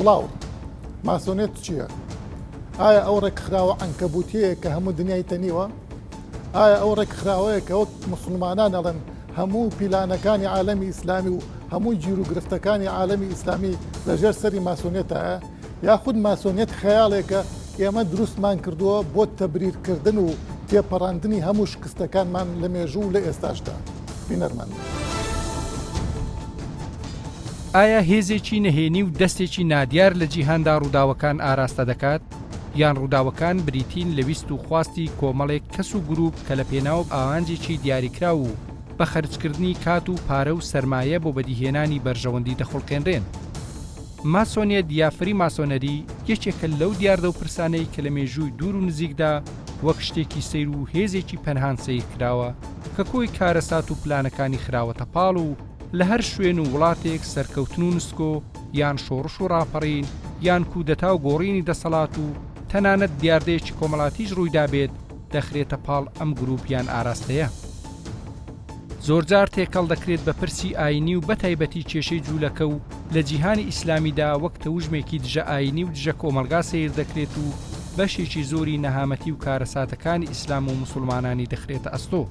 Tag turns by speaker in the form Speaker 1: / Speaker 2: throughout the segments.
Speaker 1: بڵاو ماسۆنێت چییە؟ ئایا ئەو ڕێکخراوە عنکەبوتیەیە کە هەموو دنیای تەنیوە؟ ئایا ئەو ڕێکخراوەیە کە وەک مسلمانان ئەڵێن هەموو پیلانەکانی عالەمی ئیسلامی و هەموو گیر و گرفتەکانی عالەمی ئیسلامی لەژێر سەری ماسۆنێتە؟ یاخود ماسۆنێت خەیاڵێکە ئێمە دروستمان کردووە بۆ تەبریرکردن و تێپەڕاندنی هەموو شکستەکانمان لە مێژوو و لە ئێستاشدا. بینەرمان.
Speaker 2: ئایا هێزێکی نەهێنی و دەستێکی نادیار لە جیهاندا ڕووداوەکان ئاراستە دەکات؟ یان ڕووداوەکان بریتین لە ویست و خواستی کۆمەڵێک کەس و گروپ کە لە پێناو ئاوانجێکی دیاریکرا و بە خەرجکردنی کات و پارە و سەرمایە بۆ بەدیهێنانی بەرژەوەندی دەخڵکێنرێن؟ ماسۆنیە دیافری ماسۆنەری یەکێکە لەو دیاردە و پرسانەی کە لە مێژووی دوور و نزیکدا وەک شتێکی سیر و هێزێکی پەنهان سیر کراوە کە کۆی کارەسات و پلانەکانی خراوەتە پاڵ و لە هەر شوێن و وڵاتێک سەرکەوتن و نسکۆ یان شۆڕش و ڕاپەڕین یان کودەتا و گۆڕینی دەسەڵات و تەنانەت دیاردەیەکی کۆمەڵاتیش ڕوویدا بێت دەخرێتە پاڵ ئەم گروپیان ئاراستەیە. زۆرجار تێکەڵ دەکرێت بە پرسی ئاینی و بەتایبەتی کێشەی جوولەکە و لە جیهانی ئیسلامیدا وەک تەوژمێکی دژە ئاینی و دژە کۆمەلگا سیر دەکرێت و بەشێکی زۆری نەهامەتی و کارەساتەکانی ئیسلام و موسڵمانانی دەخرێتە ئەستۆ.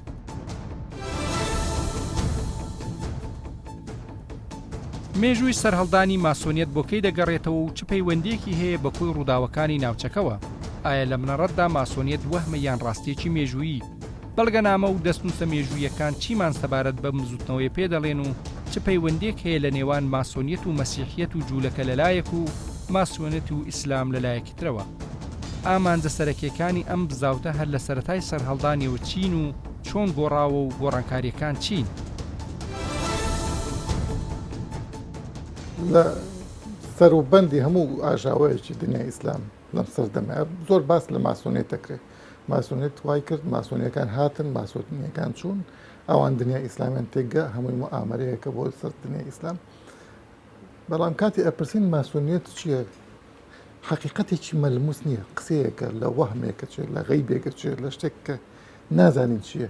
Speaker 2: مێژووی سەرهەڵدانی ماسۆنیەت بۆکەی دەگەڕێتەوە و چ پەیوەندیەکی هەیە بە کۆی ڕووداوەکانی ناوچەکەوە؟ ئایا لە منەڕەتدا ماسۆنیەت وەهمە یان ڕاستێکی مێژوویی؟ بەڵگەنامە و دەستنووسە مێژوویەکان چیمان سەبارەت بە مزوتنەوەی پێدەڵێن و چ پەیوەندێک هەیە لە نێوان ماسۆنیەت و مەسیحیەت و جوولەکە لەلایەک و ماسۆنیەت و ئیسلام لەلایەکی ترەوە؟ ئامانجە سەرەکیەکانی ئەم بزاوتە هەر لە سەرەتای سەرهەڵدانیەوە چین و چۆن گۆڕاوە و گۆڕانکاریەکان چین؟
Speaker 1: لە سەروبەندی هەموو ئاژاوەیەکی دنیای ئیسلام لەم سەردەمە زۆر باس لە ماسۆنیەت دەکرێت. ماسۆنیەت وای کرد، ماسۆنیەکان هاتن، ماسۆنیەکان چوون، ئەوان دنیای ئیسلامیان تێگە هەمووی ئامارەیەکە بۆ سەر دنیای ئیسلام. بەڵام کاتی ئەپرسین ماسۆنیەت چییە؟ حەقیقەتێکی مەلموس نییە، قسەیەکە لە وەهمێکە چێت، لە غەیبێکە چێت، لە شتێک کە نازانین چییە.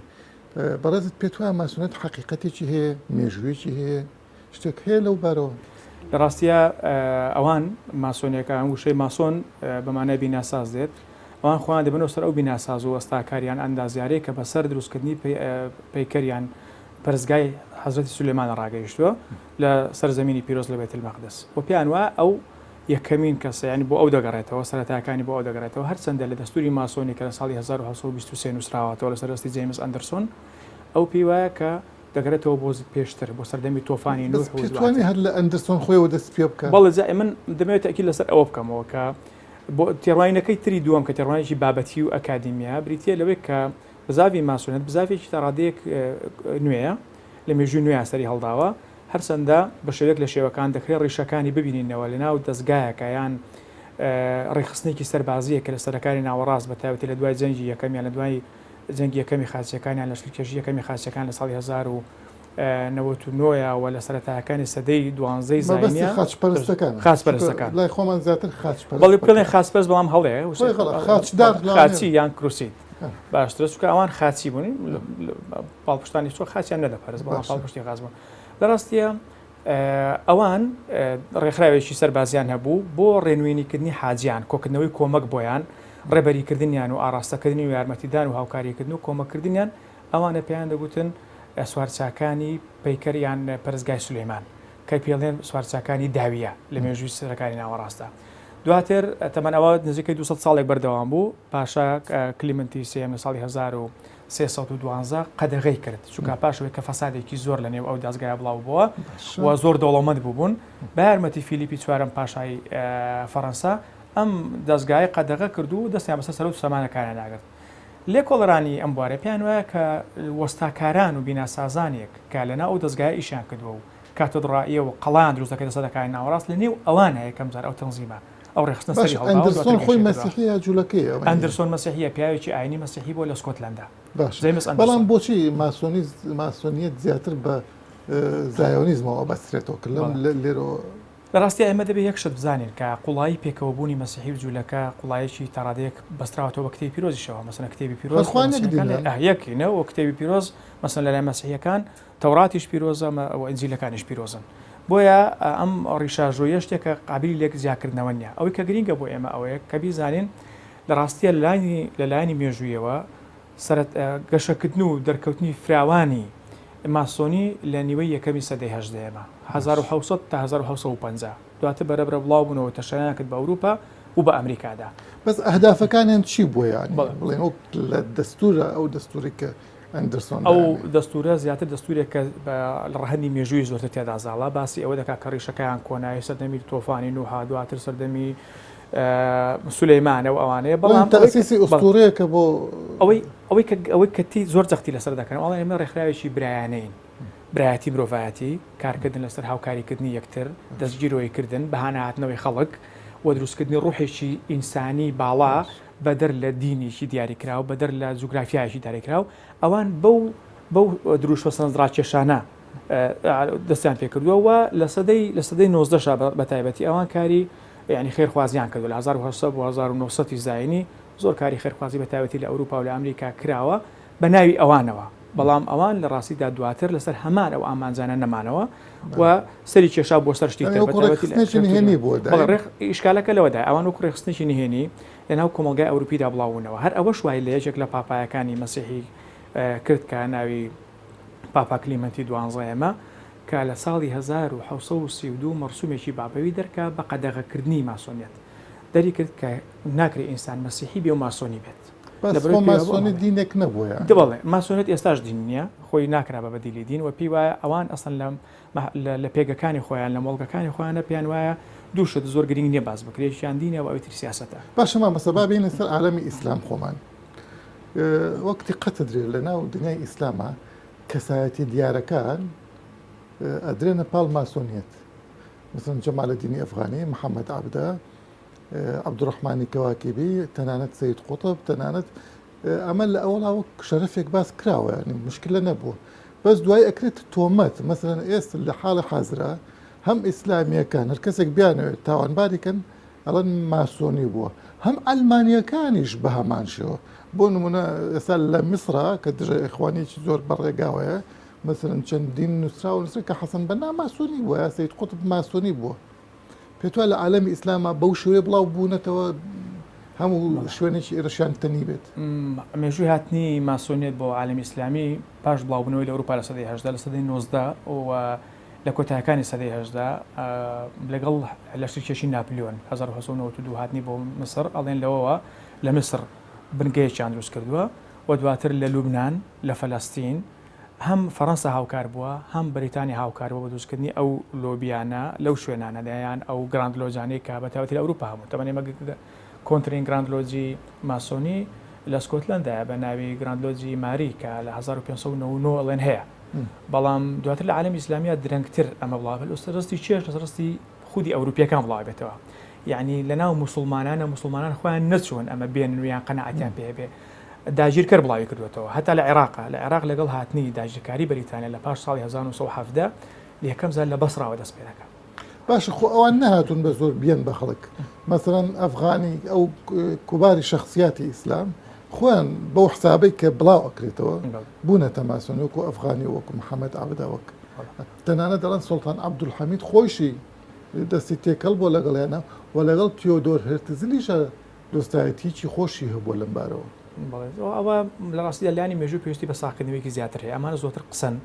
Speaker 1: بەڕێزت پێت وایە ماسۆنیەت حەقیقەتێکی هەیە، مێژوویەکی هەیە، شتێک هەیە لەو بارەوە؟
Speaker 3: لە ڕاستیە ئەوان ماسۆنیەکان وشەی ماسۆن بەمانای بیناساز دێت، ئەوان خۆیان دەبنەوە سەر ئەو بیناساز و ئەستاکاریان ئەندازیارەیە کە بەسەر دروستکردنی پەیکەریان پەرستگای حەزرەتی سولەیمان ڕاگەیشتووە لە سەر زەمینی پیرۆز لە بەیت المەقدس و پێیان وایە ئەو یەکەمین کەسە، یعنی بۆ ئەو دەگەڕێتەوە، سەرەتاکانی بۆ ئەو دەگەڕێتەوە. هەرچەندە لە دەستوری ماسۆنی کە لە ساڵی 1923 نووسراوەتەوە لەسەر دەستی جەیمس ئەندەرسۆن، ئەو پێی وایە کە دەگەرێتەوە بۆ پێشتر بۆ سەردەمی تۆفانی نوح و
Speaker 1: توانی هەر لە ئەندەرسۆن خۆیەوە دەست پێ بکە.
Speaker 3: بەڵێ من دەمەوێت تەکیل لەسەر ئەوە بکەمەوە کە بۆ تێڕوانینەکەی تری دووەم کە تێڕوانێکی بابەتی و ئەکادیمیە بریتە لەوەی کە بزاوی ماسۆنیەت بزاوێکی تەڕادەیەک نوێیە لە مێژووی نوێ سەری هەڵداوە، هەرچەندە بە شێوەیەک لە شێوەکان دەکرێت ڕیشەکانی ببینینەوە لە ناو دەستگایەکە یان ڕێخستنێکی سەربازیە کە لە سەرەکانی ناوەڕاست بەتایبەتی لە دوای جەنگی یەکەمیان لە دوای جەنگی یەکەمی خاچیەکانیان لە شکێژی یەکەمی خاچیەکان لە ساڵی 1990 و لە سەرەتاکانی سەدەی 12 زاینیە خاچپەرستەکان
Speaker 1: لای خۆمان زیاتر خاچپەرست
Speaker 3: بەڵێ بڵێن خاچپەرست بەڵام هەڵەیە خاچی یان کروسی باشترە چونکە ئەوان خاچی بوونی پاڵپشتانی چۆ خاچیان نەدەپەرست بەڵام پاڵپشتی خاچ بوون. لە ڕاستیە ئەوان ڕێکخراوێکی سەربازیان هەبوو بۆ ڕێنوێنیکردنی حاجیان، کۆکردنەوەی کۆمەک بۆیان، ڕێبەریکردنیان و ئاراستەکردنی و یارمەتیدان و هاوکاریکردن و کۆمەکردنیان. ئەوانە پێیان دەگوتن سوارچاکانی پەیکەریان پەرستگای سولەیمان کە پێڵێن سوارچاکانی داویە لە مێژووی سەرەکانی ناوەڕاستە. دواتر تەمەنەوە نزیکەی 200 ساڵێک بەردەوام بوو، پاشا کلیمنتی سێم لە ساڵی 1312 قەدەغەی کرد، چونکە پاشەوەی کە فەسادێکی زۆر لە نێو ئەو دەستگایە بڵاو بووە و زۆر دەوڵەمەند بوون بە یارمەتی فیلیپی چوارەم پاشای فەڕەنسا ئەم دەستگای قەدەغە کرد و دەستیان بەسەر سەرۆت سەمانەکانیان ناگرت. لێکۆڵەرانی ئەم بوارە پێیان وایە کە وەستاکاران و بیناسازانێک کە لەنا ئەو دەستگای ئیشیان کردووە و کاتۆدڕائیە و قەڵان دروست دەکەێتە سەرەکانی ناوەڕاست لە نێو ئەوانە یەکەم جار ئەو تەنزیمە ئەو ڕێخستنە سەری
Speaker 1: ئەندرسۆن خۆی مەسیحیە جوولەکەیە،
Speaker 3: ئەندرسۆن مەسیحیە پیاوێکی ئاینی مەسیحی بۆ لە سکۆتلەندا.
Speaker 1: بەڵام بۆچی ماسۆنیەت زیاتر بە زایۆنیزمەوە بەسترێتەوە کە لێرەوە؟
Speaker 3: لە ڕاستی ئێمە دەبێت یەک شت بزانین کە قوڵایی پێکەوەبوونی مەسیحی و جوولەکە قوڵایەکی تەڕادەیەک بەستراوەتەوە بە کتێبی پیرۆزیشەوە، مەسەڵەن کتێبی پیرۆز یەکینەوە کتێبی پیرۆز مەسەڵەن لە لای مەسیحیەکان تەوراتیش پیرۆزە و ئینجیلەکانیش پیرۆزن. بۆیە ئەم ڕیشاژۆیە شتێکە قابلی لێک زیاکردنەوە نیە. ئەوەی کە گرینگە بۆ ئێمە ئەوەیە کە بیزانین لە ڕاستیە لەلایانی مێژوویەوە گەشەکردن و دەرکەوتنی فراوانی ماسۆنی لە نیوەی یەکەمی سەدەی هەژدەیەمە 1970 تا 1950 دواتر بەرەبرە بڵاو بوونەوە تەشایان کرد بە ئەوروپا و بە ئەمریکادا.
Speaker 1: بەس ئەهدافەکانیان چی بووە یانی بڵێن وەک لە دەستورە ئەو دەستوری کە ئەندرسۆن
Speaker 3: ئەو دەستورە زیاتر دەستورێک کە لە ڕەهەندی مێژووی زۆرتر تێدا زاڵا باسی ئەوە دەکات کە ڕیشەکەیان کۆنایی سەردەمی تۆفانی نوحا دواتر سەردەمی سولەیمانە و ئەوانەیە بەڵام
Speaker 1: تەسیسی ئوستورەیەکە بۆ
Speaker 3: ئەوەی کەتی زۆر جەختی لەسەر دەکەن ئەڵێ ئێمە ڕێکخراوێکی برایانەین برایەتی مرۆڤایەتی کارکردن لەسەر هاوکاریکردنی یەکتر دەستگیرۆیکردن بەهانە هاتنەوەی خەڵک و دروستکردنی ڕوحێکی ئینسانی باڵا بەدەر لە دینیشی دیاریکراوە بەدەر لە جوگرافیایشی دیاریکراوە ئەوان بەو دروشوە سەرنجڕاکێشانە دەستیان پێکردووە و لە سەدەی 19 بە تایبەتی ئەوان کاری یعنی خێرخوازیان کردو لە 1970 بۆ 1970 زاینی زۆر کاری خێرخوازی بە تایبەتی لە ئەوروپا و لە ئەمریکا کراوە بە ناوی ئەوانەوە بەڵام ئەوان لە ڕاستیدا دواتر لەسەر هەمان ئەو ئامانجانە نەمانەوە و سەری کێشا بۆ سەر شتی ئیشکالەکە لەوەدا ئەوان و ڕێخستنێکی نهێنی لەناو کۆمەلگای ئەوروپیدا بڵاوبوونەوە هەر ئەوە شوای لە یەکێک لە پاپایەکانی مەسیحی کرد کە ناوی پاپا کلیمەنتی 12 کە لە ساڵی 1932 مەرسومێکی بابەوی دەرکا بە قەدەغەکردنی ماسۆنیەت دەری کرد کە ناکرێت ئینسان مەسیحی بێ و ماسۆنی بێت
Speaker 1: ماسۆنی دینێک نەبووە
Speaker 3: دەڵێ ماسۆنێت ئێستاش دین نییە خۆی ناکرا بە بەدیلی دین و پێی وایە ئەوان ئەسڵ لە پێگەکانی خۆیان لە مۆڵگەکانی خۆیانە پێیان وایە دووشت زۆر گرنگ نییە باز بکرێتیان دینە و ئەوتر سیاسەتە
Speaker 1: باشەمان بەسەبا بینە سەر عالەمی ئیسلام خۆمان وەکتی قەتدرێ لە ناو دنیای ئیسلامە کەسایەتی دیارەکان ئەدرێنە پاڵ ماسۆنیەت مثلا جەمالەدینی ئەفغانی محەممەد عەبدە عەبدوڕەحمانی کەواکیبی تەنانەت سەید قوتب تەنانەت ئەمە لە ئەوڵاوە شەرەفێک باس کراوە ینی مشکلە نەبووە بەس دوای ئەکرێت تۆمەت مثلا ئێستا لە حاڵە حازرا هەم ئیسلامیەکان هەر کەسێک بیانەوێت تاوانباریکەن ئەڵەن ماسۆنی بووە هەم ئەلمانیەکانیش بە هەمان شێوە بۆ نمونە ئێستا لە میسرا کە دژە ئیخوانیکی زۆر بەڕێگاوەیە مثلا چەندین نووسرا و نووسری کە حەسەن بەنا ماسۆنی بووە یا سەید قوتب ماسۆنی بووە پێتوە لە عالەمی ئیسلامە بەو شوێ بڵاو بوونەتەوە هەموو شوێنێکی ئێرەشیان تەنی بێت
Speaker 3: مێژووی هاتنی ماسۆنیێت بۆ عالەمی ئیسلامی پاش بڵاوبوونەوەی لە ئەوروپا لە سەدەی 18 لە سەدەی 19 و لە کۆتایەکانی سەدەی 18 لەگەڵ لەشتی کێشی ناپلیۆن 1992 هاتنی بۆ مسر ئەڵێن لەوەوە لە مسر بنگەیەکیان دروست کردووە و دواتر لە لوبنان لە فەلەستین هەم فەڕەنسا هاوکار بووە هەم بریتانی هاوکار بووە بە دروستکردنی ئەو لۆبیانە لەو شوێنانەدایان ئەو گراندلۆجانەی کە بە تایبەتی لە ئەوروپا هەموو تەمەنێمە کۆنترین گراندلۆجی ماسۆنی لە سکۆتلەندایە بە ناوی گراندلۆجی ماری کە لە 1999 ئەڵێن هەیە بەڵام دواتر لە عالەمی ئیسلامیە درەنگتر ئەمە بڵاو ڕستی چێش ڕستی خودی ئەوروپیەکان بڵاو بێتەوە یعنی لەناو مسلمانان خۆیان نەچوون ئەمە بێن ویان قەنەعەتیان پێ بێ داگیرکەر بڵاوی کردوێتەوە هەتا لە عێراق لەگەڵ هاتنی داگیرکاری بەریتانیا لە پاش ساڵی 1970 یەکەم زار لە بەسراوە دەست پێ دەکات
Speaker 1: باش خۆ ئەوان نەهاتون بە زۆر بیان بە خەڵک مثلا ئەفغانی ئەو کوباری شخصیاتی ئیسلام خۆیان بەو حسابەی کە بڵاو ئەکرێتەوە بوونەتە ماسۆنی وەکو ئەفغانی وەکو محەممەد عەبدە وەک تەنانەت دەڵێن سوڵتان عەبدولحەمید خۆشی دەستی تێکەڵ بۆ لەگەڵیانە و لەگەڵ تیۆدۆر هێرتزلیشە دۆستایەتیی خۆشی هەبووە لەم بارەوە
Speaker 3: ئەوە لە ڕاستی لایانی مێژوو پێویستی بە ساکردنەوەیکی زیاتر هەیە ئەمانە زۆتر قسەن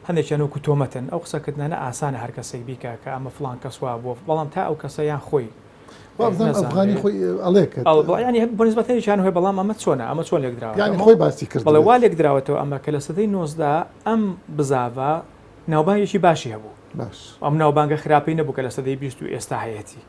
Speaker 3: هەندێکیان وەکو تۆمەتن ئەو قسەکردنانە ئاسانە هەر کەسێک بیکە کە ئەمە فڵان کەس وا بووە بەڵام تا ئەو کەسەیان خۆی
Speaker 1: ئەفغانی خۆی ئەڵێکرد
Speaker 3: ینی بۆ نسبەتەیان هەیە بەڵام ئەمە چۆن لێک درراوە
Speaker 1: ینی خۆی باسی کرد
Speaker 3: بەڵێ وا لێک دراوەتەوە ئەمە کە لە سەدەی 19 ئەم بزاڤە ناوبانگێکی باشی هەبوو
Speaker 1: باش
Speaker 3: ئەم ناوبانگە خراپەی نەبوو کە لە سەدەی 20 ئێستا هەیەی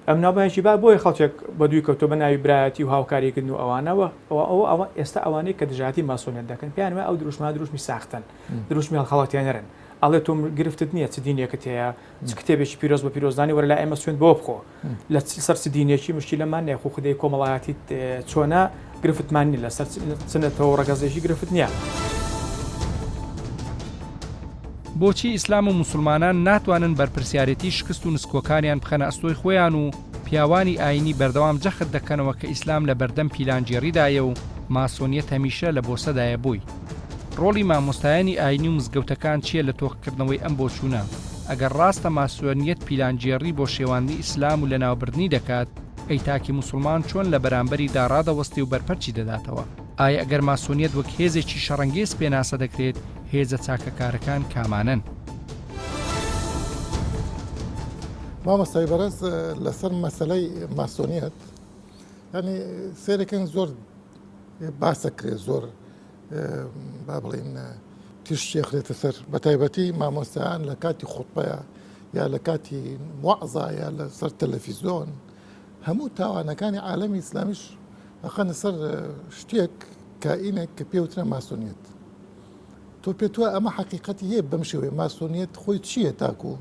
Speaker 3: ئەم ناوبانگێکی با بۆی خەڵکێک بە دووی کەوتۆ بە ناوی برایەتی و هاوکاریکردن و ئەوانەوە ئەوە ئێستا ئەوانەیە کە دژاتی ماسۆنیەت دەکەن پێیان وایە ئەو دروشمی ساختن دروشمی هەڵخەڵەتیانەرن ئەڵێ تۆ گرفتت نییە چ دینێکت هەیە چ کتێبێکی پیرۆز بە پیرۆزدانی وەرە لا ئێمە سوێن بۆ بخۆ لە سەر چ دینێکی مشکلەمان نیە خۆ خودەی کۆمەڵایەتی چۆنە گرفتمان نیە لەسەر چنەتەوە ڕەگەزێکی گرفت نییە
Speaker 2: بۆچی ئیسلام و موسڵمانان ناتوانن بەرپرسیارەتی شکست و نسکۆکانیان بخەنە ئەستۆی خۆیان و پیاوانی ئاینی بەردەوام جەخت دەکەنەوە کە ئیسلام لە بەردەم پیلانجێڕیدایە و ماسۆنیەت هەمیشە لە بۆسەدایە بووی ڕۆڵی مامۆستایانی ئاینی و مزگەوتەکان چییە لە تۆقکردنەوەی ئەم بۆچوونە ئەگەر ڕاستە ماسۆنیەت پیلانجێڕی بۆ شێواندی ئیسلام و لە ناوبردنی دەکات ئەی تاکی موسڵمان چۆن لە بەرامبەری داڕادەوەستی و بەرپەرچی دەداتەوە ئایا ئەگەر ماسۆنیەت وەک هێزێکی شەڕەنگێز پێناسە دەکرێت هێزە چاکەکارەکان کامانن
Speaker 1: مامۆستای بەڕێز لەسەر مەسەلەی ماسۆنیەت ینی سێرەکەن زۆر باسە کرێت زۆر با بڵین تیشتێ خرێتە سەر بە تایبەتی مامۆستایان لە کاتی خوتبەیە یا لە کاتی موعزە یا لە سەر تەلەڤیزۆن هەموو تاوانەکانی عالەمی ئیسلامیش ئەخەنە سەر شتێک کائینێک کە پێوترە ماسۆنیەت تۆ پێت وایە ئەمە حەقیقەتی هەیە بەم شێوەیە ماسۆنیەت خۆی چییە تاکو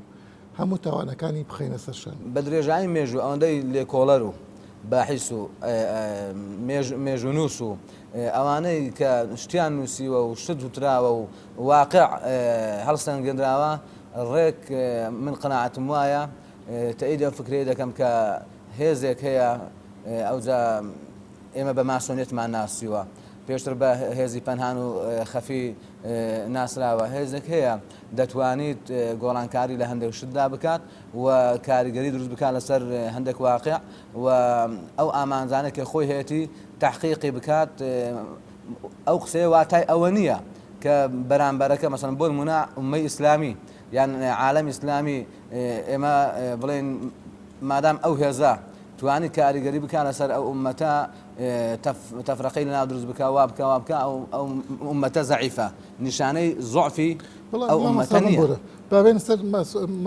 Speaker 1: هەموو تاوانەکانی بخەینە سەرشان
Speaker 4: بە درێژایی مێژوو ئەوەندەی لێکۆڵەر و باحیس و مێژونووس و ئەوانەی کە شتیان نووسیوە و شت وتراوە و واقع هەڵسەنگەندراوە ڕێک من قەناعەتم وایە تەئید ئەو فکرەیە دەکەم کە هێزێک هەیە ئەوجا ئێمە بە ماسۆنیەتمان ناسیوە پێشتر بە هێزی پەنهان و خەفی ناسراوە هێزێک هەیە دەتوانیت گۆڕانکاری لە هەندێک شتدا بکات و کاریگەری دروست بکات لەسەر هەندێک واقع و ئەو ئامانجانێکی خۆی هەیەی تحقیقی بکات ئەو قسەیە واتای ئەوە نییە کە بەرامبەرەکە مەسەڵەن بۆ نمونە ئوممەی ئیسلامی یان عالەمی ئیسلامی ئێمە بڵێن مادام ئەو هێزە توانی کاریگەری بکات لەسەر ئەو ئومەتە تەفرەقەی لەناو دروست بکە وا بکە ئەو ئومەتە زەعیفە نیشانەی زۆعفی ئەو ئومەتە نییە
Speaker 1: بابێن سەر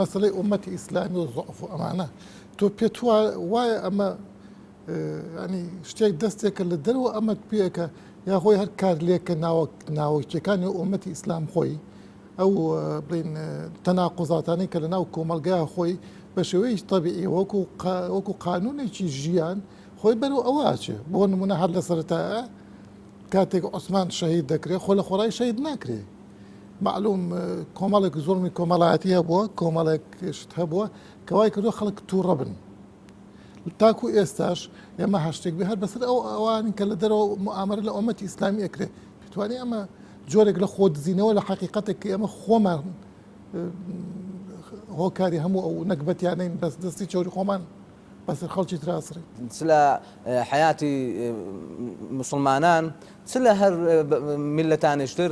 Speaker 1: مەسەلەی ئومەتی ئیسلامی و زۆعف و ئەمانە تۆ پێت وایە ئەمە ینی شتێک دەستێکە لە دەرەوە ئەمە پێەکە یا خۆی هەر کار لێکە ناوەکیەکانی ئومەتی ئیسلام خۆی ئەو بڵین تەناقوزاتانی کە لە ناو کۆمەلگای خۆی بە شێوەیەکی تەبیعی وەکو قانونێکی ژیان خۆی بەرەو ئەوواچێ بۆ نمونە هەر لە سەرەتایە کاتێک عوسمان شەهید دەکرێت خۆ لە خۆڕای شەهید ناکرێت معلوم کۆمەڵێک زۆرمی کۆمەڵایەتی هەبووە کۆمەڵێک شت هەبووە کەوای کردووە خەڵک تووڕە بن تاکو ئێستاش ئێمە هەشتێک بێ هەر بەسەر ئەو ئەوانی کە لە دەرەوە موامەرە لە ئومەتی ئیسلامی ئەکرێ پێتوانێت ئەمە جۆرێک لە خۆدزینەوە لە حەقیقەتێک کە ئێمە خۆمان هۆکاری هەموو ئەو نەکبەتیانەین بەس دەستی چۆری خۆمان بەسەر خەڵکی تراسڕی
Speaker 4: چ لە حیاتی مسلمانان چ لە هەر میلەتانیشتر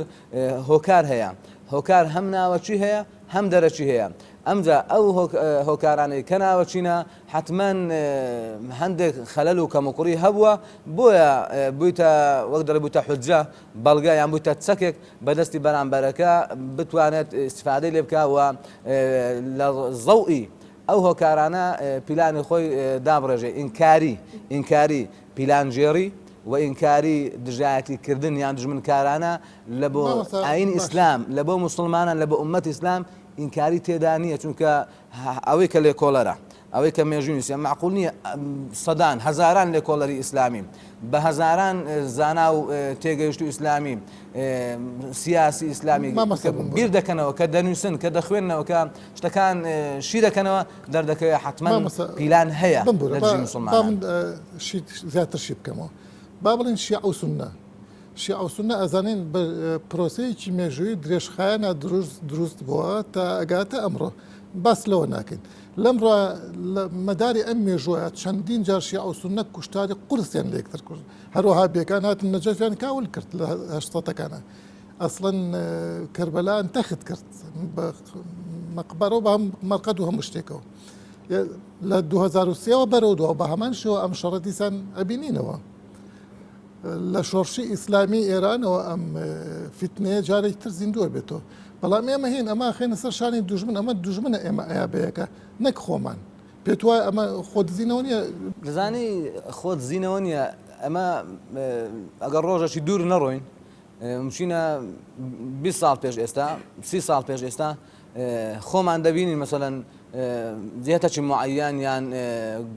Speaker 4: هۆکار هەیە هۆکار هەم ناوەچی هەیە هەم دەرەچی هەیە ئەمجا ئەو هۆکارانەی کە ناوەچینە حتمما هەندێک خەلەل و کەموکوڕی هەبووە بۆیە بوویتە وەک دەڵێ بوویتە حوجە بەڵگە یان بوویتە چەکێک بەدەستی بەرامبەرەکە بتوانێت استیفادەی لێ بکەوە لە زەوئی ئەو هۆکارانە پیلانی خۆی دابڕێژێ ئینکاری پیلانجێڕی و ئینکاری دژایەتیکردن یان دژمنکارانە لە بۆ ئاین ئیسلام لە بۆ مسلمانان لە بۆ ئومەت ئیسلام ئینکاری تێدا نییە چونکە ئەوەی کە لێکۆڵەرە ئەوەی کە مێژوونیسیە معقول نییە سەدان هەزاران لێکۆڵەری ئیسلامی بە هەزاران زانا و تێگەیشت و ئیسلامی سیاسی ئیسلامی بیر دەکەنەوە کە دەنووسن کە دەخوێنەوە کە شتەکان شی دەکەنەوە دەردەکەوێت حتمما پیلان هەیە لە دژی موسڵمانان
Speaker 1: زیاتر شی بکەمەوە با بڵێن شیع و سونە شیع و سونە ئەزانین بە پرۆسەیەکی مێژووی درێژخایەنە دروست بووە تا ئەگاتە ئەمڕۆ باس لەوە ناکەین لەمڕۆ لە مەداری ئەم مێژووە چەندین جار شیع و سونە کوشتاری قورسیان لێکتر کرد هەروەها بێکان هاتن نەجەفیان کاول کرد لە هەشتەکانە ئەسڵەن کەربەلان تەخت کرد بە مەقبەرەوە بە هەم مەرقەد و هەموو شتێکەوە لە 2023ەوە بەرەوەوە بە هەمان شێوە ئەم شەڕە دیسان ئەبینینەوە لە شۆڕشی ئیسلامی ئێرانەوە ئەم فتنەیە جارێک تر زیندووە بێتەوە بەڵام ئێمە هین ئەمە خێنە سەر شانی دوژمن ئەمە دوژمنە ئێمە ئەیابەیەەکە نەک خۆمان پێت وایە ئەمە خۆدزیینەوە نیە
Speaker 4: دەزانی خۆت زیینەوە نییە ئەمە ئەگەر ڕۆژەشی دوور نەڕۆین مشینە 20 ساڵ پێش ئێستا 30 ساڵ پێش ئێستا خۆمان دەبینین مەسەلەن جێتەکی معەیەن یان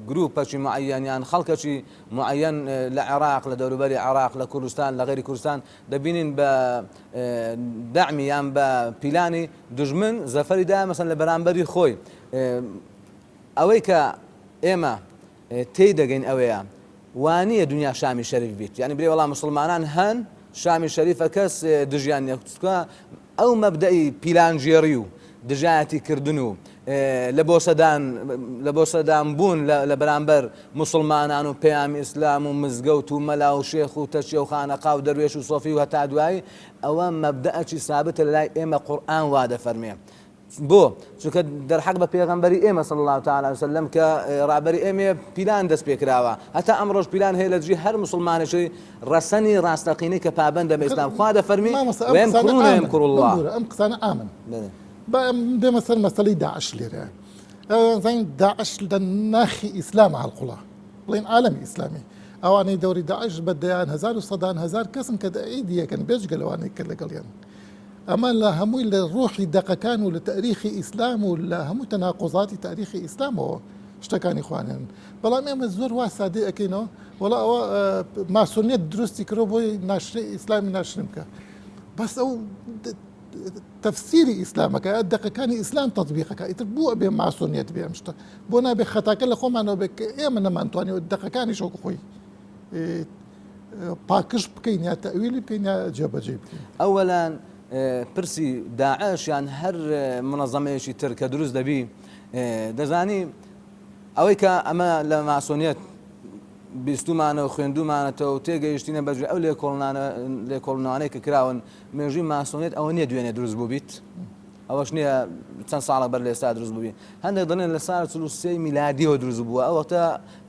Speaker 4: گروپەکی معەیەن یان خەڵکەکی معەیەن لە عێراق لە دەوروبەری عێراق لە کوردستان لە غەیری کوردستان دەبینین بە دەعمی یان بە پیلانی دژمن زەفەریدا مەسەن لە بەرامبەری خۆی ئەوەی کە ئێمە تێی دەگەین ئەوەیە وانییە دنیا شامی شەریف بیت یعنی برێ وەڵام مسلمانان هەن شامی شەریفە کەس دژیان نیە ئەو مەبدەئی پیلانجێڕی و دژایەتی کردن و لە بۆ سەدان بوون لە بەرامبەر مسلمانان و پەیامی ئیسلام و مزگەوت و مەلا و شێخ و تەشیە و خانەقا و دەروێش و سۆفی و هەتا دوایی ئەوە مەبدەئەکی سابتە لە لای ئێمە قورئان وا دەفەرمێ بۆ چونکە دەرحەق بە پێغەمبەری ئێمە صلی الله تعالی وسلم کە ڕابەری ئێمە پیلان دەست پێ کراوە هەتا ئەمڕۆژ پیلان هەیە لە دژی هەر مسلمانێکی ڕەسەنی ڕاستەقینەی کە پابەندە بە ئیسلام خوا دەفەرمی وەیەمکورون الله
Speaker 1: ئەم قسانە ئامن دێمە سەر مەسەلەی داعش لێرە زین داعش لە ناخی ئیسلام هەڵقوڵە بڵێن عالەمی ئیسلامی ئەوانەی دەوری داعش بەدەیان هەزار و سەدان هەزار کەسن کە ئیدیەکەن بێجگە لەوانەی کرد لەگەڵیان ئەمە لە هەمووی لە ڕۆحی دەقەکان و لە تاریخی ئیسلام و لە هەموو تەناقۆزاتی تاریخی ئیسلامەوە شتەکانی خوانن بەڵام ئێمە زۆر وا سادی ئەەکەینەوە وڵا ئەوە ماسۆنیەت دروستی کرۆ بۆی ناشری ئیسلامی ناشرم بکە بەس ئەو تەفسیری ئیسلامەکە دەقەکانی ئیسلام تەطبیقەکە ئیتر بووە بێ ماسۆنیەت بێ ئەم شتە بۆ نابێ خەتاکە لە خۆمانەوە بێ کە ئێمە نەمانتوانێت دەقەکانی شۆک خۆی پاکش بکەین یا تەویلی بکەین یا جێبەجێ بکەین
Speaker 4: ئەوەلان پرسی داعش یان هەر منەظەمەیەکی تر کە دروست دەبی دەزانی ئەوەی کە ئەمە لە ماسۆنیەت بیستومانە و خوێندومانەتەوە و تێگەیشتینە بەجێ ئەو لێکۆڵنەوانەی کە کراون مێژووی ماسۆنیەت ئەوە نییە دوێنێ دروست بوو بیت ئەوەش نییە چەند ساڵە بەر لە ئێستا دروست بووبی هەندێک دەڵێن لە ساڵ 43 میلادیەوە دروست بووە ئەو وەختە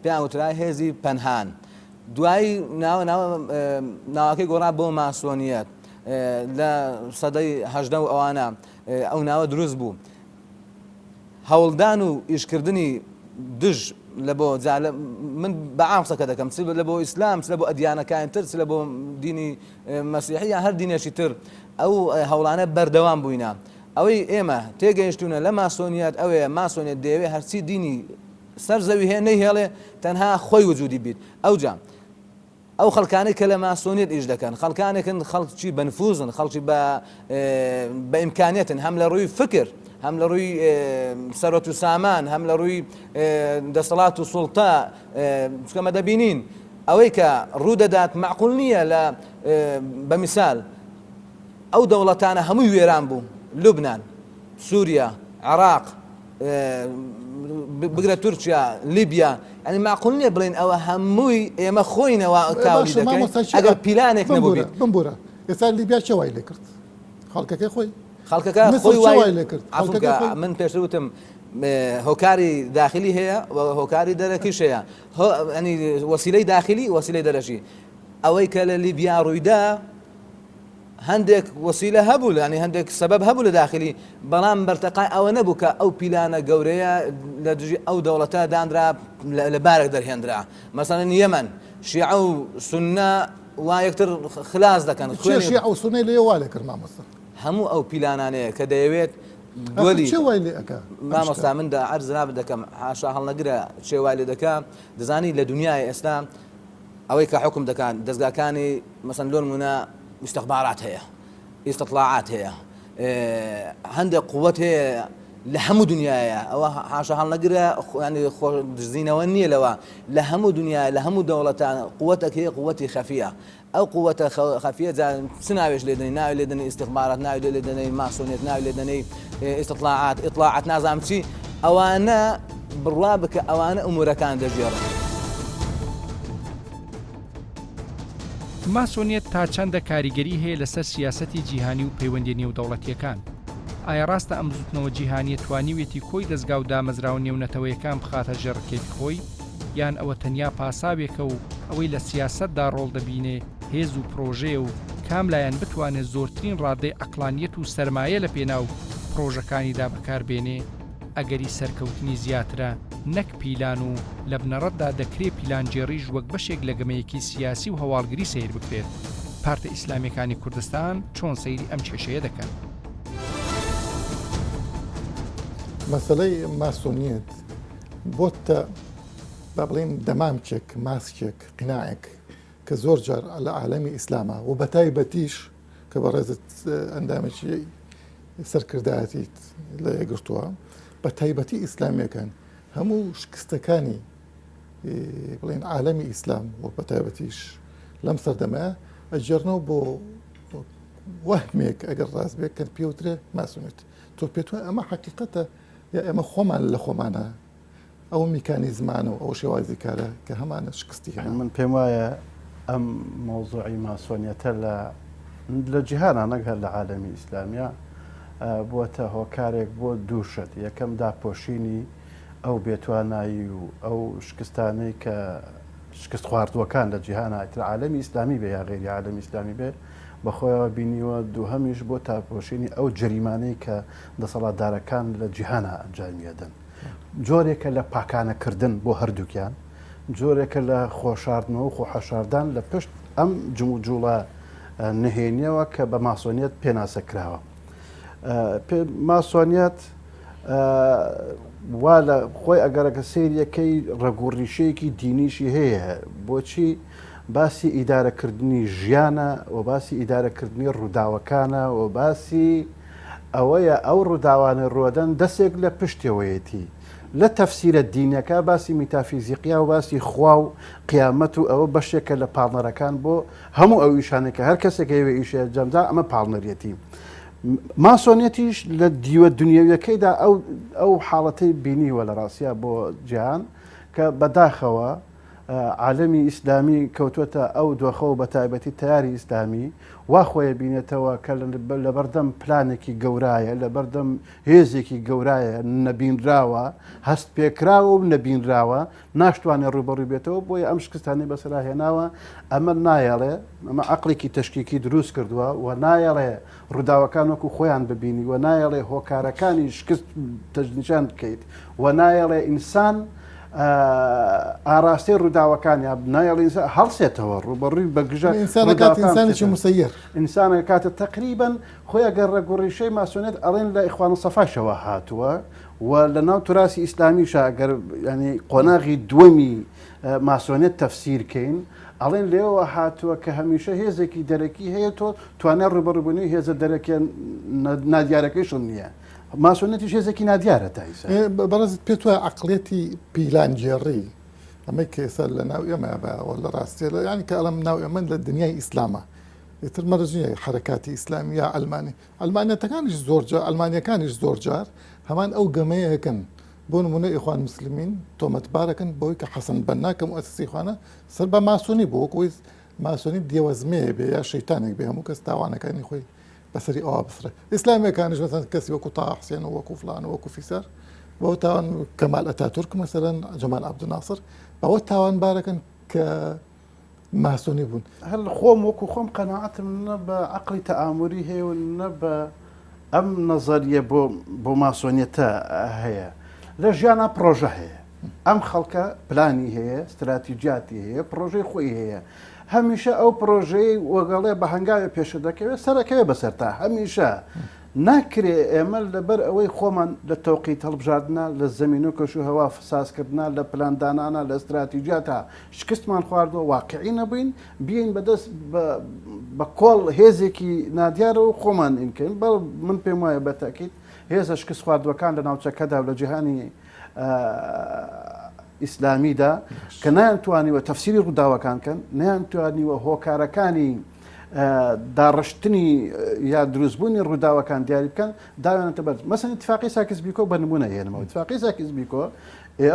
Speaker 4: پێیان وترا هێزی پەنهان دوایی ناوەکەی گۆڕا بۆ ماسۆنیەت لە سەدەی هەژدە و ئەوانە ئەو ناوە دروست بوو هەوڵدان و ئیشکردنی دژ لە بۆ من بەعام قسەکە دەکەم چ لە بۆ ئیسلام چ لە بۆ ئەدیانەکان تر چ لە بۆ دینی مەسیحی یان هەر دینێکی تر ئەو هەوڵانە بەردەوام بووینە ئەوەی ئێمە تێگەیشتونە لە ماسۆنیەت ئەوەیە ماسۆنیەت دەیەوێت هەرچی دینی سەر زەوی هەیە نەیهێڵێ تەنها خۆی وجودی بیت ئەوجا ئەو خەڵکانەی کە لە ماسۆنیەت ئیش دەکەن خەڵکانێکن خەڵکی بەنفوزن خەڵکی بە ئیمکانێتن هەم لە ڕووی فکر هەم لە ڕووی سەرۆت و سامان هەم لە ڕووی دەسەڵات و سوڵتا چکەمە دەبینین ئەوەی کە ڕوودەدات معقول نییە لە بە میسال ئەو دەوڵەتانە هەمووی وێران بوو لوبنان سووریا عێراق بگرە تورکیا لیبیا ئەنی معقول نییە بڵێن ئەوە هەمووی ئێمە خۆینەوە کاوی دەکەین ئەگەر پیلانێک نەبوو
Speaker 1: بمبورە ئێستا لیبیا چه وای لێ کرد خەڵکەکەی خۆی
Speaker 4: خەڵکەکە خۆی وای لێ کرد من پێشتر وتم هۆکاری داخلی هەیە و هۆکاری دەرەکیش هەیە ئەنی وەسیلەی داخلی وەسیلەی دەرەشی ئەوەی کە لە لیبیا ڕوویدا هەندێک وەسیلە هەبوو ینی هەندێک سەبەب هەبوو لە داخلی بەڵام بەرتەقای ئەوە نەبوو کە ئەو پیلانە گەورەیە لە دژی ئەو دەوڵەتە دانرا لە بارێک دەرهێنرا مەسەڵەن یەمەن شیعە و سونە وا یەکتر خلاص دەکەن
Speaker 1: شیعە و سونەی لێ وا لێ کرد مامۆستا
Speaker 4: هەموو ئەو پیلانانەیە کە دەیەوێت دولی مامۆستا من عەرز دەکەم حاشا هەڵنەگرە چێ وای لێ دەکەم دەزانی لە دنیای ئێستا ئەوەی کە حکم دەکەن دەستگاکانی مەسەن لۆ نمونە استخبارات هەیە استطلاعات هەیە هەندێک قووەت هەیە لە هەموو دنیاە ئەوە حاشا هەڵنەگرە ینی دزینەوە نییە لەوە لە هەموو دنیا لە هەموو دەوڵەتان قووەتێک هەیە قووەتی خەفیە ئەو قووەتە خەفیە چ ناوێش لێدنی ناوی لێدنی استخبارات ناوی لێدنەی ماسۆنیەت ناوی لێدنەی استطلاعات ئیطلاعات نازام چی ئەوانە بڕوا بکە ئەوانە ئومورەکان دەژێڕن
Speaker 2: ماسۆنیەت تا چەندە کاریگەری هەیە لەسەر سیاسەتی جیهانی و پەیوەندی نێودەوڵەتیەکان ئایا ڕاستە ئەم زوتنەوە جیهانیە توانیوێتی کۆی دەستگا و دامەزراوە نێونەتەوەیەکان بخاتە ژێڕکێتی خۆی یان ئەوە تەنیا پاساوێکە و ئەوەی لە سیاسەتدا ڕۆڵ دەبینێ هێز و پرۆژێ و کاملایەن بتوانێت زۆرترین ڕادەی عەقلانیەت و سەرمایە لە پێناو پرۆژەکانیدا بەکاربێنێ ئەگەری سەرکەوتنی زیاترە نەک پیلان و لە بنەڕەتدا دەکرێت پیلانجێڕیش وەک بەشێک لە گەمەیەکی سیاسی و هەواڵگری سیر بکرێت پارتە ئیسلامیەکانی کوردستان چۆن سەیری ئەم کێشەیە دەکەن
Speaker 1: مەسەلەی ماسۆنیەت بۆتە با بڵێن دەمامچێک ماسکێک قناعێک کە زۆر جار لە عالەمی ئیسلامە و بەتایبەتیش کە بەڕێزت ئەندامێکی سەرکردایەتیت لە یەگرتووە بە تایبەتی ئیسلامیەکان هەموو شکستەکانی بڵێن عالەمی ئیسلام و بە تایبەتیش لەم سەردەمە ئەجێڕنەوە بۆ وەهمێک ئەگەر ڕاست بێت کە پێوترێ ماسۆنیەت تۆ پێێتوە ئەمە حقیقەتە یا ئێمە خۆمان لە خۆمانە ئەو میکانیزمانە و ئەو شێوازی کارە کە هەمانە شکستی هەن
Speaker 5: من پێم وایە ئەم مۆزوعی ماسۆنیەتە لە جیهانە نەک هەر لە عالەمی ئیسلامیە بووەتە هۆکارێک بۆ دووشت یەکەم داپۆشینی ئەو بێتوانایی و ئەو شکستانەی کە شکست خواردوەکان لە جیهانە ئیتر عالەمی ئیسلامی بێ یا غێری عالەمی ئیسلامی بێ بەخۆیەوە بینیوە دووهەمیش بۆ تاپۆشینی ئەو جەریمانەی کە دەسەڵاتدارەکان لە جیهانە ئەنجامیەدەن جۆرێکە لە پاکانەکردن بۆ هەردووکیان جۆرێکە لە خۆشاردنەوە و خۆحەشاردان لە پشت ئەم جوڵە نهێنیەوە کە بە ماسۆنیەت پێناسە کراوە ماسۆنیەت وا لە خۆی ئەگەرەکە سریەکەی ڕێگوڕیشەیەکی دینیشی هەیە بۆچی باسی ئیدارەکردنی ژیانە و باسی ئیدارەکردنی ڕووداوەکانە و باسی ئەوەیە ئەو ڕووداوانە ڕۆدەن دەستێک لە پشتەوەیەتی لە تەفسیرە دینەکە باسی میتافیزیقیا و باسی خوا و قیامەت و ئەوە بەشێکە لە پاڵنەرەکان بۆ هەموو ئەو ئیشانێکە هەر کەسێک هەیە ئیشە جەمدا ئەمە پاڵنەرەتی ماسۆنیەتیش لە دیوە دنیاویەکەیدا ئەو حاڵەتەی بینیوە لە ڕاستیا بۆ جیهان کە بەداخەوە عالەمی ئیسلامی کەوتوەتە ئەو دۆخە و بە تایبەتی تیاری ئیسلامی وا خۆیە بینێتەوە کە لە بەردەم پلانێکی گەورایە لە بەردەم هێزێکی گەورایە نەبینراوە هەست پێکراوە و نەبینراوە ناشتوانێت ڕوبەڕووی بێتەوە بۆیە ئەم شکستانی بەسەراهێناوە ئەمە نایەڵێ ئەمە عەقڵێکی تەشکیکی دروست کردووە و نایەڵێ ڕووداوەکان وەکو خۆیان ببینی و نایەڵێ هۆکارەکانی شکست تەجنیشان بکەیت و نایەڵێ ئینسان ئاراستەی ڕووداوەکانی نایڵی هەڵسێتەوە ڕوبەڕووی بەگژە
Speaker 1: ئینسانێکی مسەیر
Speaker 5: ئینسانە کاتە تقریبن خۆی ئەگەر ڕێگوڕیشەی ماسۆنێت ئەڵێن لە ئیخوان سەفاشەوە هاتووە و لە ناو توراسی ئیسلامیشە ئەگەر ینی قۆناغی دووەمی ماسۆنێت تەفسیرکەین ئەڵێن لێەوە هاتووە کە هەمیشە هێزێکی دەرەکی هەیە تۆ توانێت ڕوبەڕووبوونی هێزە دەرەکیان نادیارەکەیشن نییە ماسۆنێتی هێزێکی نادیارە تایسە
Speaker 1: بەڕێزت پێت وایە عەقڵێتی پیلانجێڕی ئەمەی کێسەر لە ناو ئێمە بەوە لە ڕاستیە لە ینی کە ئەڵم ناو ئێمە لە دنیای ئیسلامە ئیتر مەرجە حرەکاتی ئیسلامی یا ئەلمانی ئەلمانیەتەکانیش زۆرجار ئەلمانیەکانیش زۆرجار هەمان ئەو گەمەیەکەن بۆ نمونە ئیخوان مسلمین تۆمەتبارەکەن بۆی کە حەسەن بەنا کە موسسی خوانە سەر بە ماسۆنی بۆ وەکوی ماسۆنی دیوەزمەیە بێ یا شەیتانێک بێ هەموو کەس تاوانەکانی خۆی بەسەری ئەوە بسرە ئیسلامیەکانیش مەسەن کەسی وەکو تا حسێن و وەکو فلان و وەکو فیسەر بۆ تاوان کەمال ئەتاتورک مەسەرەن جەمال عەبدوناسر بەوە تاوان بارەکەن کە ماسۆنی بوون
Speaker 5: هەر خۆم وەکو خۆم قەناعەتم نە بە عەقڵی تەئاموری هەیە و نە بە ئەم نەزەریە بۆ ماسۆنیەتە هەیە لە ژیانە پرۆژە هەیە ئەم خەڵکە پلانی هەیە استراتیجیاتی هەیە پرۆژەی خۆی هەیە هەمیشە ئەو پرۆژەی وەگەڵێ بە هەنگاوی پێشە دەکەوێت سەرەکەوێ بەسەرتا هەمیشە ناکرێ ئێمە لەبەر ئەوەی خۆمان لە تەوقیت هەڵبژاردنە لە زەمین و کەش و هەوا فسازکردنا لە پلاندانانە لە استراتیجیاتە شکستمان خواردەوە واقعی نەبووین بیاین بەدەست بە کۆڵ هێزێکی نادیارە و خۆمان ئینکەین بەڵ من پێم وایە بەتاکیت هێزە شکست خواردوەکان لە ناوچەکەدا و لە جیهانی ئیسلامیدا کە نەیانتوانیوە تەفسیری ڕووداوەکان کەن نەیانتوانیوە هۆکارەکانی داڕشتنی یا دروستبوونی ڕووداوەکان دیاری بکەن داوێنێتە بەرز مەسەن اتفاقی ساکس بیکۆ بە نمونە هێنمەوە اتفاقی ساکس بیکۆ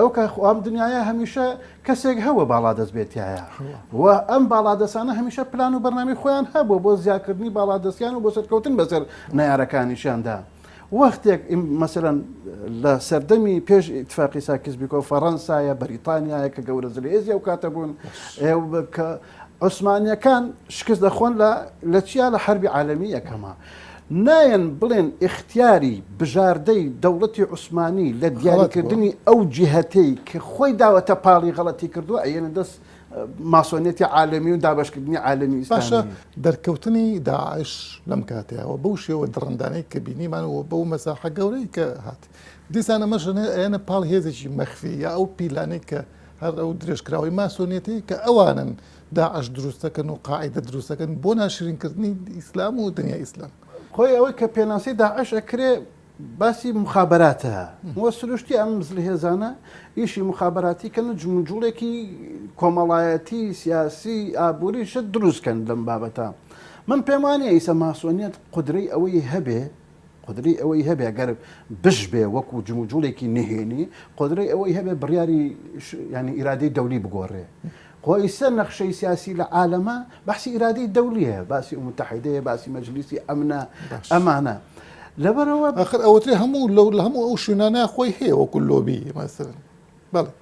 Speaker 5: ئەو کە ئەم دنیاە هەمیشە کەسێک هەوە باڵا دەست بێتیایە و ئەم باڵادەسانە هەمیشە پلان و بەرنامی خۆیان هەبوو بۆ زیادکردنی باڵادەستیان و بۆ سەرکەوتن بەسەر نەیارەکانیشاندا وەختێک مەسەرەن لە سەردەمی پێش اتفاقی ساکس بیکۆ فەڕەنسایە بەریتانیایە کە گەورە زلێزیە و کاتە بوون کە عوسمانیەکان شکست دەخۆن لە چیا لە حربی عالەمی یەکەمە نایەن بڵێن اختیاری بژاردەی دەوڵەتی عوسمانی لە دیاریکردنی ئەو جیهەتەی کە خۆی داوەتە پاڵی غەڵەتی کردووە ئەیەنە دەست ماسۆنێتی عالەمی و دابشکردنی عالەمی ئیسلامی
Speaker 1: باشە دەرکەوتنی داعش لەم کاتەوە بەو شێوە دڕندانەی کە بینیمانەوە بەو مەساحە گەورەی کە هات دیسانە مەژنێ ئەیەنە پاڵ هێزێکی مەخفی یا ئەو پیلانەی کە هەر ئەو درێژکراوی ماسۆنێتی کە ئەوانن داعش دروستەکەن و قاعدە دروستەکەن بۆ ناشرینکردنی ئیسلام و دنیا ئیسلام
Speaker 5: خۆی ئەوەی کە پێناسی داعش ئەکرێ باسی مخابراتە وە سروشتی ئەم مزلی هێزانە ئیشی مخابراتی کەن جمجوڵێکی کۆمەڵایەتی سیاسی ئابووریشە دروستکەن لەم بابەتە من پێم وانە ئیسە ماسۆنیەت قودرەی ئەوەی هەبێ قدرەی ئەوەی هەبێ گەر بش بێ وەکو جموجوڵێکی نهێنی قدرەی ئەوەی هەبێ بڕیاری ینی ئیرادەی دەولی بگۆڕێ خۆی سەر نەخشەی سیاسی لە عالەمە بەحسی ئیرادەی دەولیە باسی متحیدەیە باسی مەجلیسی ئەمنە ئەمانە لەبەرەوە
Speaker 1: آخر ئەوترێ هەموو لە هەموو ئەو شوێنانە خۆی هەیە وەکو لۆبی مەسەرن بەڵێ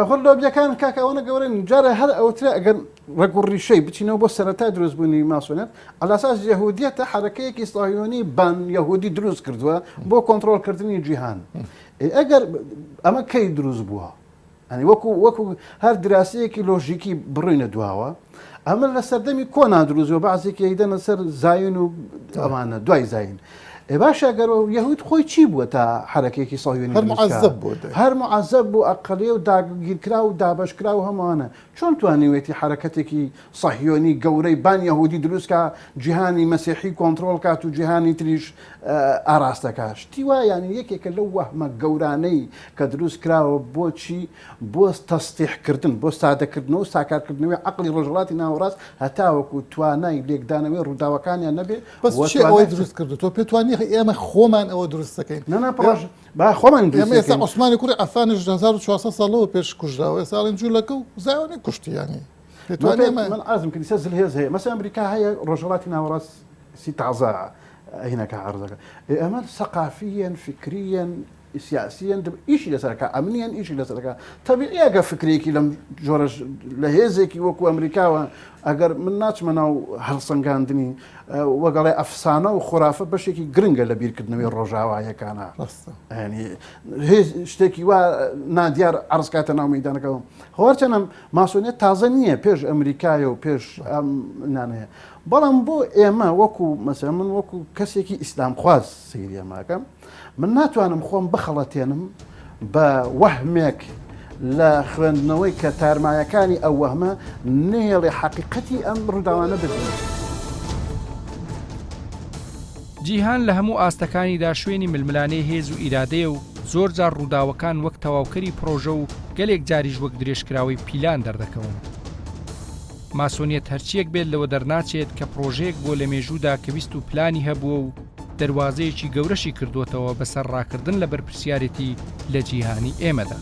Speaker 5: خۆ لۆبیەکان کاکەوەنە گەورن جارە هەر ئەوترێ ئەگەر ڕێگوڕیشەی بچینەوە بۆ سەرەتای دروستبوونی ماسۆنێت ئەلاساس یەهودیەتە حرەکەیەکی ساهیۆنی بان یەهودی دروست کردووە بۆ کۆنتڕۆلکردنی جیهان ئەگەر ئەمە کەی دروست بووە ئەنی وەکو هەر دراسەیەکی لۆژیکی بڕوینە دواوە ئەمە لە سەردەمی کۆنا دروستەوە بەعزێکی هەیدەنە سەر زاین و ئەمانە دوای زاین باشە گەرەوە یەهود خۆی چی بووە تا حرەکێکی ساهیۆنی هەر معەزەب بوو ئەقەڵیە و داگیرکرا و دابەشکرا و هەمووانە چۆن توانیوێتی حرەکەتێکی ساهیۆنی گەورەی بان یەهودی دروستکە جیهانی مەسیحی کۆنتڕۆڵ کات و جیهانی تریش ئاراستەکە شتی وایە یانی یەکێکە لەو وەهمە گەورانەی کە دروست کراوە بۆچی بۆ تەستیحکردن بۆ سادەکردنەوە و ساکارکردنەوەی عەقڵی ڕۆژهەڵاتی ناوەڕاست هەتاوەکو توانای لێکدانەوەی ڕووداوەکانیان نەبێ
Speaker 1: ئەوەی دروست کردو تۆ پێ توانی ئێمە خۆمان ئەوە دروستەکەین
Speaker 5: نەپڕژ با خۆمان
Speaker 1: ئێستا عوسمانی کوڕی ئەفانش 1400 ساڵەوە پێش کوژراوە ساڵین جوولەکە و زاوانی کوشتیانی
Speaker 5: من ئازم کردی سە زلهێز هەیە مەسە ئەمریکا هەیە ڕۆژهەڵاتی ناوەڕاست سی تازە هینەکە عەرزەکە ئەمە سەقافیەن فکریەن سیاسیەن ئیشی لەسەرەکە ئەمنیان ئیشی لەسەرەکە تەبیعی ئەگە فکرێکی لەم جۆرەش لە هێزێکی وەکو ئەمریکاوە ئەگەر من ناچمە ناو هەڵسەنگاندنی وەگەڵی ئەفسانە و خورافە بەشێکی گرنگە لە بیرکردنەوەی ڕۆژاوایەکانە ینی شتێکی وا نادیار عرضکاتە ناو مەیدانەکەەوە هەوارچەنە ماسۆنیێت تازە نییە پێش ئەمریکایە و پێش ئەم نانەیە بەڵام بۆ ئێمە وەکو مەسە من وەکو کەسێکی ئیسلام خواز سیریەماکەم من ناتوانم خۆم بخەڵەتێنم بە وەهمێک لە خوێندنەوەی کە تارمایەکانی ئەو وەهمە نێڵێ حەقیقەتی ئەم ڕووداوانە ببینێت.
Speaker 2: جیهان لە هەموو ئاستەکانیدا شوێنی ململانەی هێز و ئیرادەیە و زۆر جار ڕووداوەکان وەک تەواوکەری پرۆژە و گەلێک جاریش وەک درێژکراوی پیلان دەردەکەون. ماسۆنیەت هەرچیەک بێت لەوە دەرناچێت کە پرۆژەیەک بۆ لە مێژوودا کە ویست و پلانی هەبووە و دەواازەیەکی گەورەشی کردوتەوە بەسەر ڕاکردن لە بەرپرسیارەتی لە جیهانی ئێمەدا.